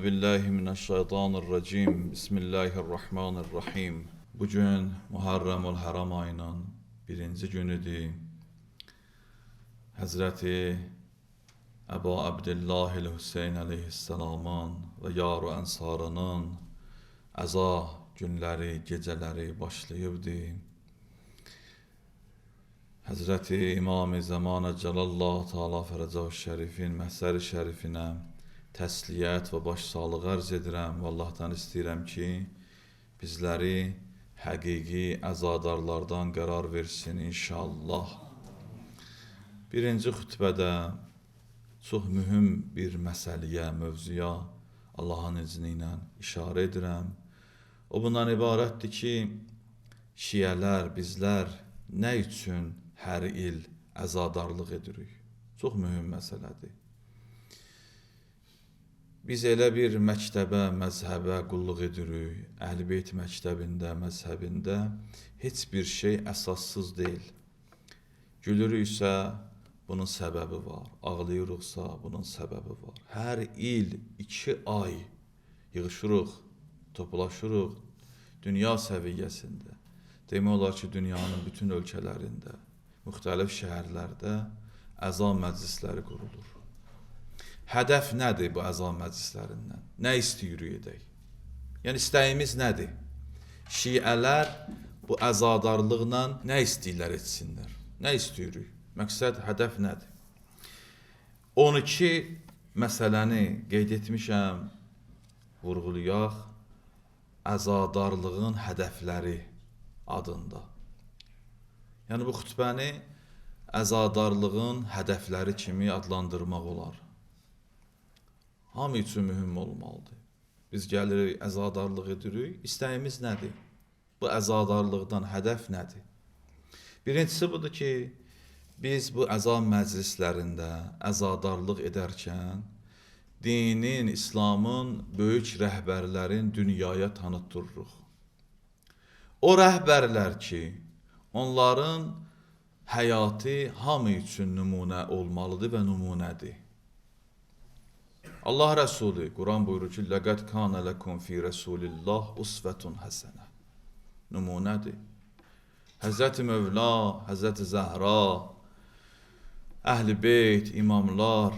billahi mineşşeytanirracim. Bismillahirrahmanirrahim. Bugün Muharremul Haram ayının birinci günüdür. Həzrəti Əbu Abdillahil Hüseyin əleyhisselamın və yaru ənsarının əza günləri, gecələri başlayıbdır. Həzrəti İmam-ı Zamanə Cəlallahu Teala Fərəcəhu Şərifin məhzəri şərifinə təsliyyət və başsağlıq ərz edirəm və Allahdan istəyirəm ki, bizləri həqiqi əzadarlardan qərar versin inşallah. Birinci xütbədə çox mühüm bir məsələyə, mövzuya Allahın izni ilə işarə edirəm. O bundan ibarətdir ki, şiyələr, bizlər nə üçün hər il əzadarlıq edirik? Çox mühüm məsələdir. Biz elə bir məktəbə, məzhəbə qulluq edirik. Əhl-i Beyt məktəbində, məzhəbində heç bir şey əsassız deyil. Gülürüksə bunun səbəbi var. Ağlayırıqsa bunun səbəbi var. Hər il 2 ay yığışırıq, toplaşırıq dünya səviyyəsində. Demək olar ki, dünyanın bütün ölkələrində, müxtəlif şəhərlərdə əza məclisləri qurulur. Hədəf nədir bu əza məclislərindən? Nə istəyirik edək? Yəni, istəyimiz nədir? Şiələr bu əzadarlıqla nə istəyirlər etsinlər? Nə istəyirik? Məqsəd, hədəf nədir? 12 məsələni qeyd etmişəm, vurğulayaq, əzadarlığın hədəfləri adında. Yəni, bu xütbəni əzadarlığın hədəfləri kimi adlandırmaq olar. Hamı üçün mühüm olmalıdır. Biz gəlirik, əzadarlıq edirik. İstəyimiz nədir? Bu əzadarlıqdan hədəf nədir? Birincisi budur ki, biz bu əza məclislərində əzadarlıq edərkən dinin, İslamın böyük rəhbərlərin dünyaya tanıtdırırıq. O rəhbərlər ki, onların həyatı hamı üçün nümunə olmalıdır və nümunədir. Allah Rəsulü, Quran buyurur ki, لَقَدْ كَانَ لَكُمْ فِي رَسُولِ اللّٰهِ أُسْوَةٌ حَسَنَةٌ nümunədir. Həzrəti Mövla, Həzrəti Zəhra, Əhl-i Beyt, imamlar,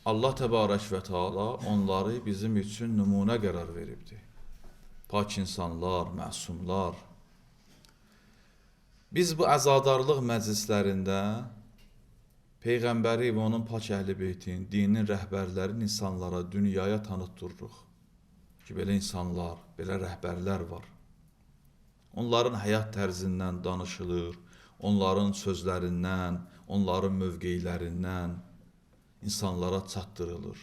Allah Təbarək və Teala onları bizim üçün nümunə qərar veribdir. Pak insanlar, məsumlar. Biz bu əzadarlıq məclislərində Peyğəmbəri və onun pak Əhl-i Beytin, dinin rəhbərlərin insanlara, dünyaya tanıtdırırıq ki, belə insanlar, belə rəhbərlər var. Onların həyat tərzindən danışılır, onların sözlərindən, onların mövqeylərindən insanlara çatdırılır.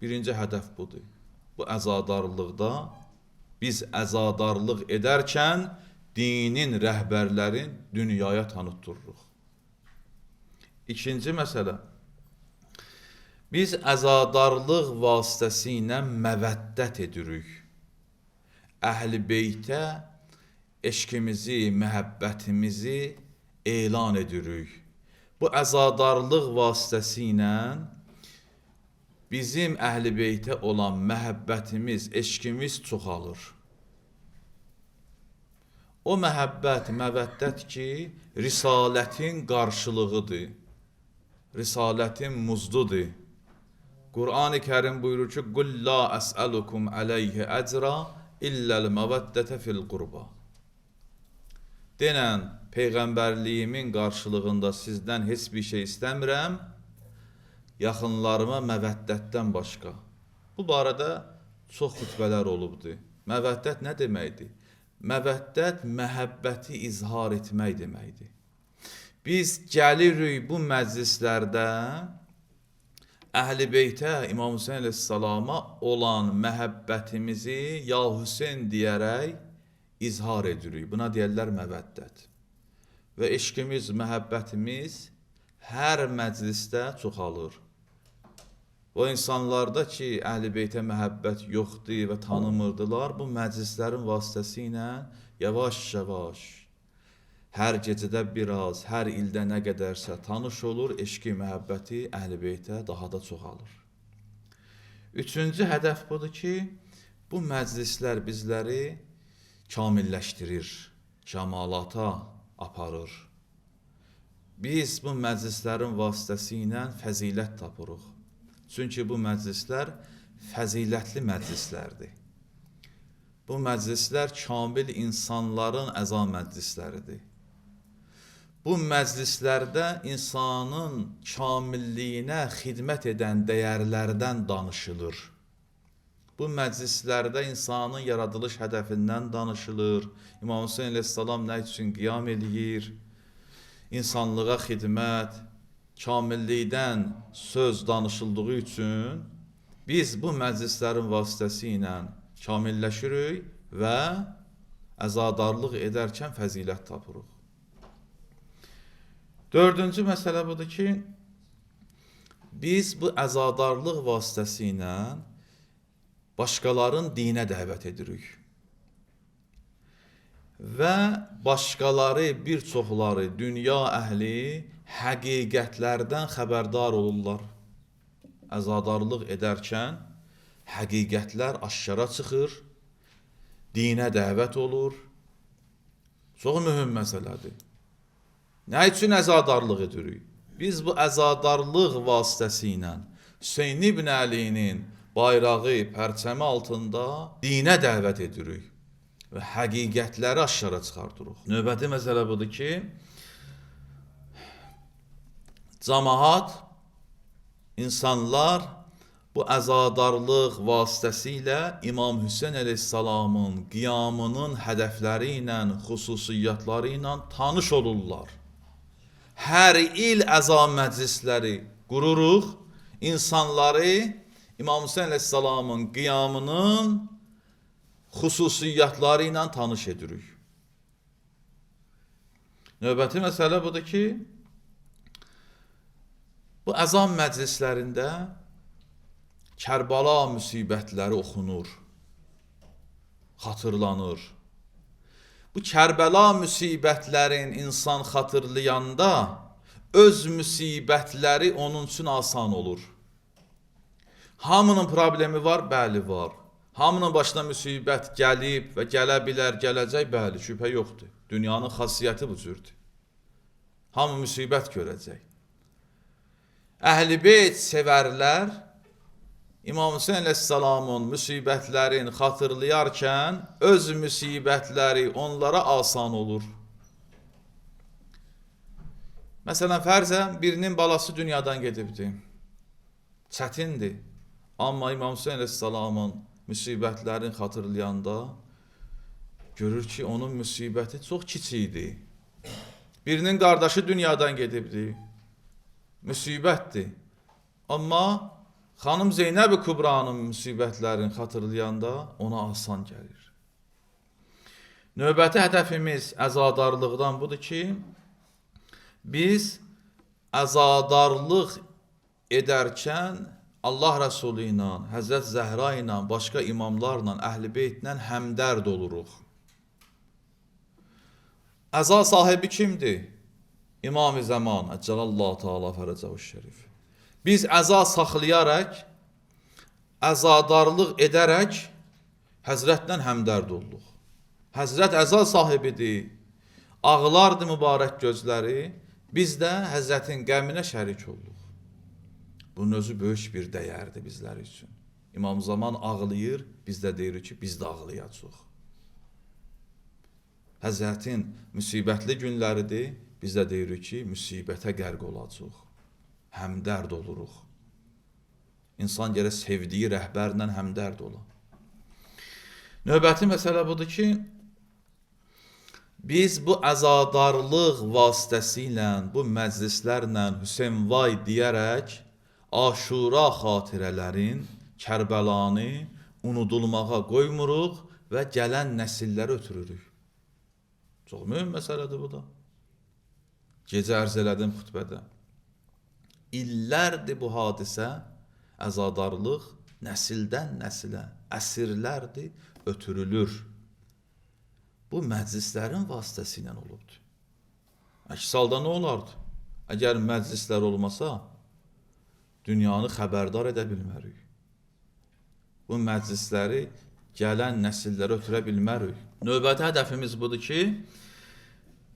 Birinci hədəf budur. Bu əzadarlıqda biz əzadarlıq edərkən dinin rəhbərlərin dünyaya tanıtdırırıq. İkinci məsələ, biz əzadarlıq vasitəsilə məvəddət edirik. Əhl-i Beytə eşqimizi, məhəbbətimizi elan edirik. Bu əzadarlıq vasitəsilə bizim Əhl-i Beytə olan məhəbbətimiz, eşqimiz çoxalır. O məhəbbət, məvəddət ki, risalətin qarşılığıdır. Risalətin muzdudur. Qur'an-ı Kərim buyurur ki, قُلْ لَا أَسْأَلُكُمْ عَلَيْهِ أَجْرًا إِلَّا الْمَوَدَّةَ فِي الْقُرْبَى Denən, Peyğəmbərliyimin qarşılığında sizdən heç bir şey istəmirəm, yaxınlarıma məvəddətdən başqa. Bu barədə çox xütbələr olubdur. Məvəddət nə deməkdir? Məvəddət, məhəbbəti izhar etmək deməkdir. Biz gəlirik bu məclislərdə Əhl-i Beytə, İmam Hüseyin əleyhissalama olan məhəbbətimizi ya Hüseyin deyərək izhar edirik. Buna deyərlər məvəddət. Və eşqimiz, məhəbbətimiz hər məclisdə çoxalır. O insanlarda ki, Əhl-i Beytə məhəbbət yoxdur və tanımırdılar, bu məclislərin vasitəsilə yavaş-yavaş, hər gecədə biraz, hər ildə nə qədərsə tanış olur, eşqi, məhəbbəti Əhl-i Beytə daha da çoxalır. Üçüncü hədəf budur ki, bu məclislər bizləri kamilləşdirir, kəmalata aparır. Biz bu məclislərin vasitəsilə fəzilət tapırıq. Çünki bu məclislər fəzilətli məclislərdir. Bu məclislər kamil insanların əza məclisləridir. Bu məclislərdə insanın kamilliyinə xidmət edən dəyərlərdən danışılır. Bu məclislərdə insanın yaradılış hədəfindən danışılır. İmam Hüseyn əleyhissalam nə üçün qiyam eləyir? İnsanlığa xidmət, kamillikdən söz danışıldığı üçün biz bu məclislərin vasitəsilə kamilləşirik və əzadarlıq edərkən fəzilət tapırıq. Dördüncü məsələ budur ki, biz bu əzadarlıq vasitəsilə başqaların dinə dəvət edirik. Və başqaları, bir çoxları, dünya əhli həqiqətlərdən xəbərdar olurlar. Əzadarlıq edərkən həqiqətlər aşkara çıxır, dinə dəvət olur. Çox mühüm məsələdir. Nə üçün əzadarlıq edirik? Biz bu əzadarlıq vasitəsilə Hüseyn ibn Əlinin bayrağı, pərçəmi altında dinə dəvət edirik və həqiqətləri aşkara çıxardırıq. Növbəti məsələ budur ki, cəmaət, insanlar bu əzadarlıq vasitəsilə İmam Hüseyn əleyhissalamın qiyamının hədəfləri ilə, xüsusiyyətləri ilə tanış olurlar. Hər il əza məclisləri qururuq, insanları İmam Hüseyn əleyhissalamın qiyamının xüsusiyyətləri ilə tanış edirik. Növbəti məsələ budur ki, bu əzan məclislərində Kərbəla müsibətləri oxunur, xatırlanır. Bu Kərbəla müsibətlərin insan xatırlayanda öz müsibətləri onun üçün asan olur. Hamının problemi var, bəli var. Hamının başına müsibət gəlib və gələ bilər, gələcək, bəli, şübhə yoxdur. Dünyanın xasiyyəti bu cürdür. Hamı müsibət görəcək. Əhl-i Beyt sevərlər, İmam Hüseyn əleyhissalamın müsibətlərini xatırlayarkən öz müsibətləri onlara asan olur. Məsələn, fərzən birinin balası dünyadan gedibdir. Çətindir. Amma İmam Hüseyn əleyhissalamın müsibətlərini xatırlayanda görür ki, onun müsibəti çox kiçikdir. Birinin qardaşı dünyadan gedibdir. Müsibətdir. Amma xanım Zeynəb-i Kübranın müsibətlərini xatırlayanda ona asan gəlir. Növbəti hədəfimiz əzadarlıqdan budur ki, biz əzadarlıq edərkən Allah Rəsulü ilə, Həzrət Zəhra ilə, başqa imamlarla, Əhl-i Beytlə həmdərd oluruq. Əza sahibi kimdir? İmam-ı Zəman, Əcəlallahu Teala fərəcəhu şərif. Biz əza saxlayaraq, əzadarlıq edərək Həzrətlə həmdərd olduq. Həzrət əza sahibidir, ağlardı mübarək gözləri, biz də Həzrətin qəminə şərik olduq. Bunun özü böyük bir dəyərdir bizlər üçün. İmam Zaman ağlayır, biz də deyirik ki, biz də ağlayacaq. Həzrətin müsibətli günləridir, biz də deyirik ki, müsibətə qərq olacaq. Həmdərd oluruq. İnsan gərək sevdiyi rəhbərlə həmdərd ola. Növbəti məsələ budur ki, biz bu əzadarlıq vasitəsilə, bu məclislərlə Hüseynvay deyərək, Aşura xatirələrin, Kərbəlanı unudulmağa qoymuruq və gələn nəsilləri ötürürük. Çox mühüm məsələdir bu da. Gecə ərz elədim xütbədə. İllərdir bu hadisə, əzadarlıq nəsildən nəsilə, əsrlərdir, ötürülür. Bu məclislərin vasitəsilə olubdur. Əks halda nə olardı? Əgər məclislər olmasa, dünyanı xəbərdar edə bilmərik. bu məclisləri gələn nəsillərə ötürə bilmərik. Növbəti hədəfimiz budur ki,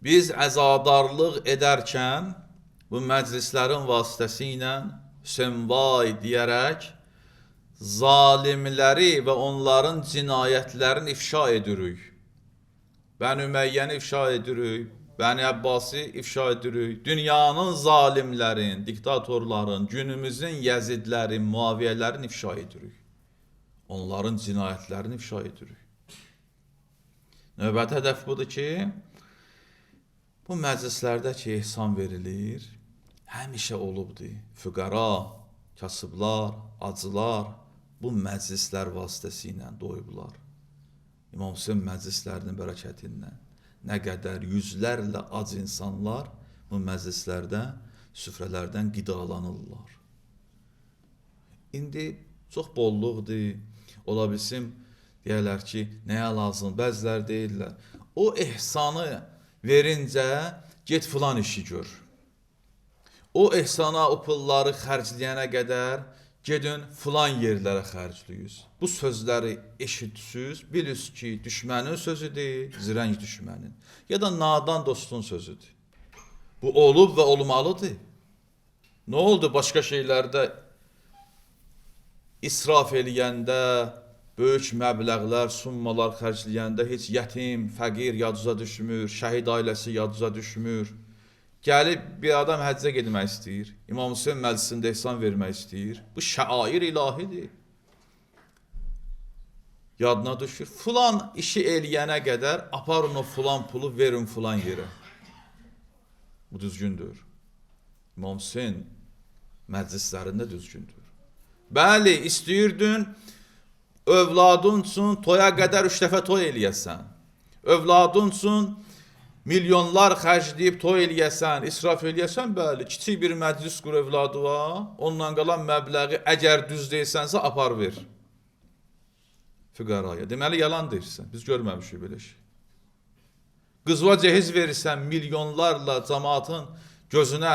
biz əzadarlıq edərkən bu məclislərin vasitəsilə Hüseynvay deyərək zalimləri və onların cinayətlərini ifşa edirik. Bəni Üməyyəni ifşa edirik, Bəni Əbbasi ifşa edirik. Dünyanın zalimlərin, diktatorların, günümüzün Yəzidlərin, Muaviyyələrin ifşa edirik. Onların cinayətlərini ifşa edirik. Növbəti hədəf budur ki, bu məclislərdə ki, ehsan verilir, həmişə olubdur. Füqara, kasıblar, acılar bu məclislər vasitəsilə doyublar. İmam Hüseyn məclislərinin bərəkətindən nə qədər yüzlərlə ac insanlar bu məclislərdə, süfrələrdən qidalanırlar. İndi çox bolluqdur. Ola bilsin, deyərlər ki, nəyə lazım? Bəzilər deyirlər, o ehsanı verincə get filan işi gör. O ehsana, o pulları xərcləyənə qədər gedin filan yerlərə xərcləyiz. Bu sözləri eşitsiniz, bilirsiniz ki, düşmənin sözüdür, zirəng düşmənin. Ya da nadan dostun sözüdür. Bu olub və olmalıdır. Nə oldu başqa şeylərdə israf eləyəndə, böyük məbləğlər, summalar xərcləyəndə heç yətim, fəqir yaduza düşmür, şəhid ailəsi yaduza düşmür. Gəlib bir adam həccə getmək istəyir, İmam Hüseyn məclisində ehsan vermək istəyir. Bu şəair ilahidir. Yadına düşür, filan işi eləyənə qədər aparın o filan pulu verin filan yerə. Bu düzgündür. İmam Hüseyn məclislərində düzgündür. Bəli, istəyirdin, övladın üçün toya qədər 3 dəfə toy eləyəsən. Övladın üçün milyonlar xərcləyib toy eləyəsən, israf eləyəsən, bəli, kiçik bir məclis qur övladı var, ondan qalan məbləği əgər düz deyirsənsə apar ver. Füqaraya. Deməli, yalan deyirsən, biz görməmişik belə şey. Qızva cehiz verirsən, milyonlarla cəmaatın gözünə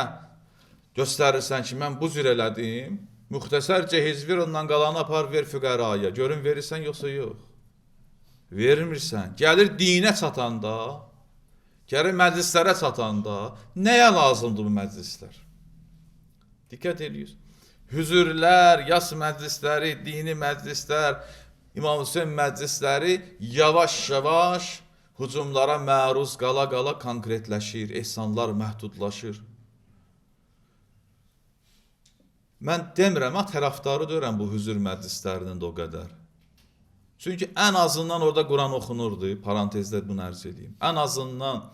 göstərirsən ki, mən bu cür elədim, müxtəsər cehiz ver, ondan qalanı apar ver füqaraya. Görün verirsən, yoxsa yox. Vermirsən. Gəlir dinə çatanda, gəlir məclislərə çatanda, nəyə lazımdır bu məclislər? Diqqət ediyoruz. Hüzürlər, yas məclisləri, dini məclislər, İmam Hüseyn məclisləri yavaş-yavaş hücumlara məruz qala-qala konkretləşir, ehsanlar məhdudlaşır. Mən demirəm, tərəfdarı deyirəm bu hüzür məclislərinin də o qədər. Çünki ən azından orada Quran oxunurdu, parantezdə bunu ərz edeyim. Ən azından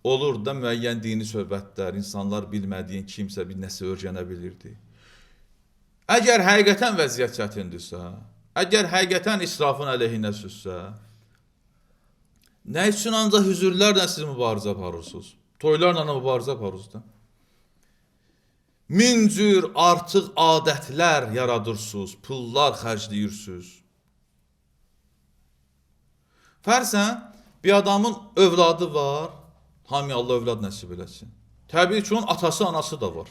olur da müəyyən dini söhbətlər, insanlar bilmədiyin kimsə bir nəsə öyrənə bilirdi. Əgər həqiqətən vəziyyət çətindirsə, əgər həqiqətən israfın əleyhinəsizsə, nə üçün ancaq hüzürlərlə siz mübarizə aparırsınız? Toylarla mübarizə aparırsınız da. Min cür artıq adətlər yaradırsınız, pullar xərcləyirsiniz. Fərsən, bir adamın övladı var, hamıya Allah övlad nəsib eləsin. Təbii ki, onun atası, anası da var.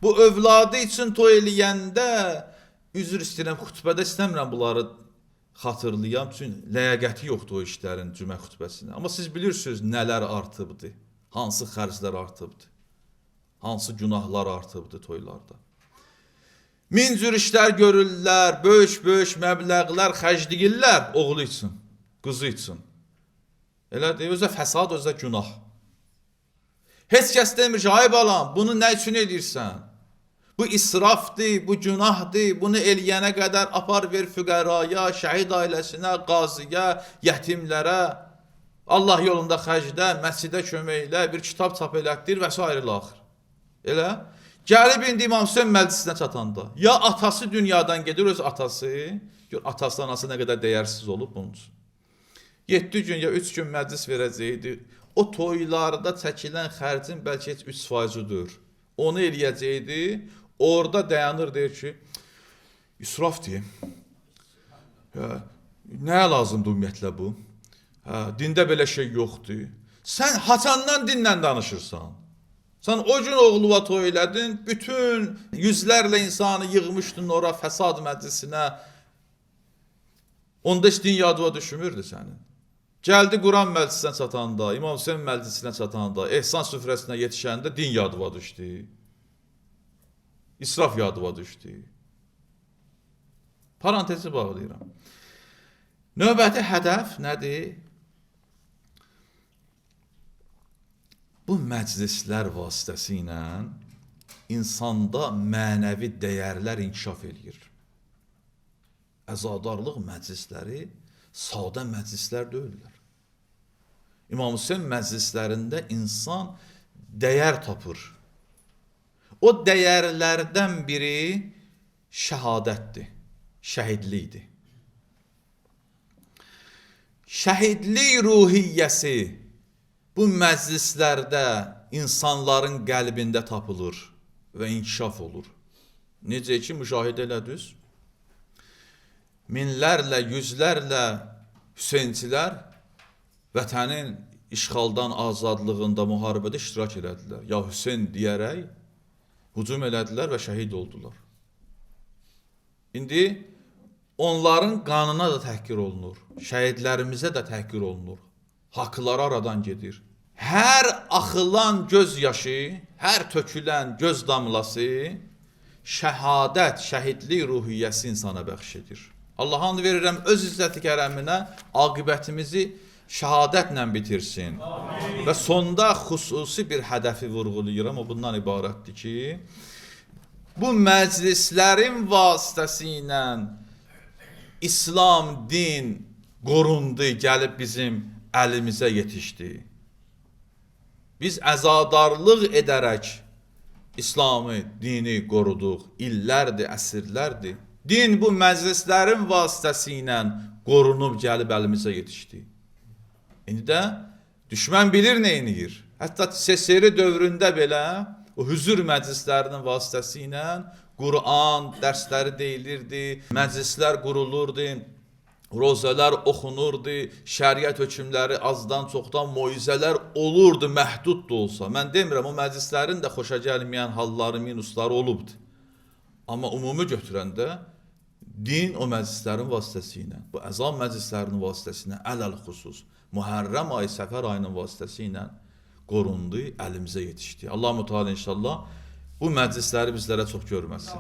Bu övladı üçün toy eləyəndə, üzr istəyirəm, xütbədə istəmirəm bunları xatırlayam, çünki ləyaqəti yoxdur o işlərin cümə xütbəsinə. Amma siz bilirsiniz nələr artıbdır, hansı xərclər artıbdır. Hansı günahlar artıbdır toylarda. Min cür işlər görürlər, böyük məbləğlər xərcləyirlər oğlu üçün, qızı üçün. Elə deyir, özə fəsad, özə günah. Heç kəs demir ki, ay balam, bunu nə üçün edirsən? Bu israfdır, bu günahdır, bunu eləyənə qədər apar ver füqəraya, şəhid ailəsinə, qaziyə, yetimlərə, Allah yolunda xərclə, məscidə köməklə, bir kitab çap elətdir və s. axır. Elə? Gəlib indi İmam Hüseyn məclisinə çatanda, ya atası dünyadan gedir, öz atası, gör atası, anası nə qədər dəyərsiz olub bunun üçün. 7 gün ya 3 gün məclis verəcəkdi, o toylarda çəkilən xərcin bəlkə heç 3%-üdür. Onu eləyəcəkdi, orada dayanır, deyir ki, israf deyim. Nəyə lazımdır ümumiyyətlə bu? Dində belə şey yoxdur. Sən haçandan dinlə danışırsan? Sən o gün oğluva toy elədin, bütün yüzlərlə insanı yığmışdın ora fəsad məclisinə. Onda heç din yadıva düşmürdü sənin. Gəldi Quran məclisinə çatanda, İmam Hüseyin məclisinə çatanda, ehsan süfrəsinə yetişəndə din yadıva düşdü. İsraf yadıva düşdü. Parantezi bağlayıram. Növbəti hədəf nədir? Bu məclislər vasitəsilə insanda mənəvi dəyərlər inkişaf eləyir. Əzadarlıq məclisləri sadə məclislər deyirlər. İmam Hüseyin məclislərində insan dəyər tapır. O dəyərlərdən biri şəhadətdir, şəhidlikdir. Şəhidlik ruhiyyəsi bu məclislərdə insanların qəlbində tapılır və inkişaf olur. Necə ki, müşahidə elədiniz? Minlərlə, yüzlərlə Hüseynçilər vətənin işğaldan azadlığında, müharibədə iştirak elədilər. Ya Hüseyn deyərək hücum elədilər və şəhid oldular. İndi onların qanına da təhqir olunur, şəhidlərimizə də təhqir olunur. Haqları aradan gedir. Hər axılan göz yaşı, hər tökülən göz damlası şəhadət, şəhidlik ruhiyyəsi insana bəxş edir. Allah and verirəm öz izzəti kərəminə aqibətimizi şəhadətlə bitirsin. Amin. Və sonda xüsusi bir hədəfi vurğulayıram, o bundan ibarətdir ki, bu məclislərin vasitəsilə İslam din qorundu, gəlib bizim əlimizə yetişdi. Biz əzadarlıq edərək İslamı, dini qoruduq, illərdir, əsrlərdir. Din bu məclislərin vasitəsilə qorunub gəlib əlimizə yetişdi. İndi də düşmən bilir nə edir. Hətta SSR dövründə belə o hüzur məclislərinin vasitəsilə Quran dərsləri deyilirdi, məclislər qurulurdu, rozələr oxunurdu, şəriət hökmləri azdan çoxdan moizələr olurdu, məhdud da olsa. Mən demirəm, o məclislərin də xoşa gəlməyən halları, minusları olubdu. Amma ümumi götürəndə din o məclislərin vasitəsilə, bu əzan məclislərinin vasitəsilə ələl-xüsus, Muharrəm ayı, Səfər ayının vasitəsilə qorundu, əlimizə yetişdi. Allah-u Teala inşallah bu məclisləri bizlərə çox görməsin.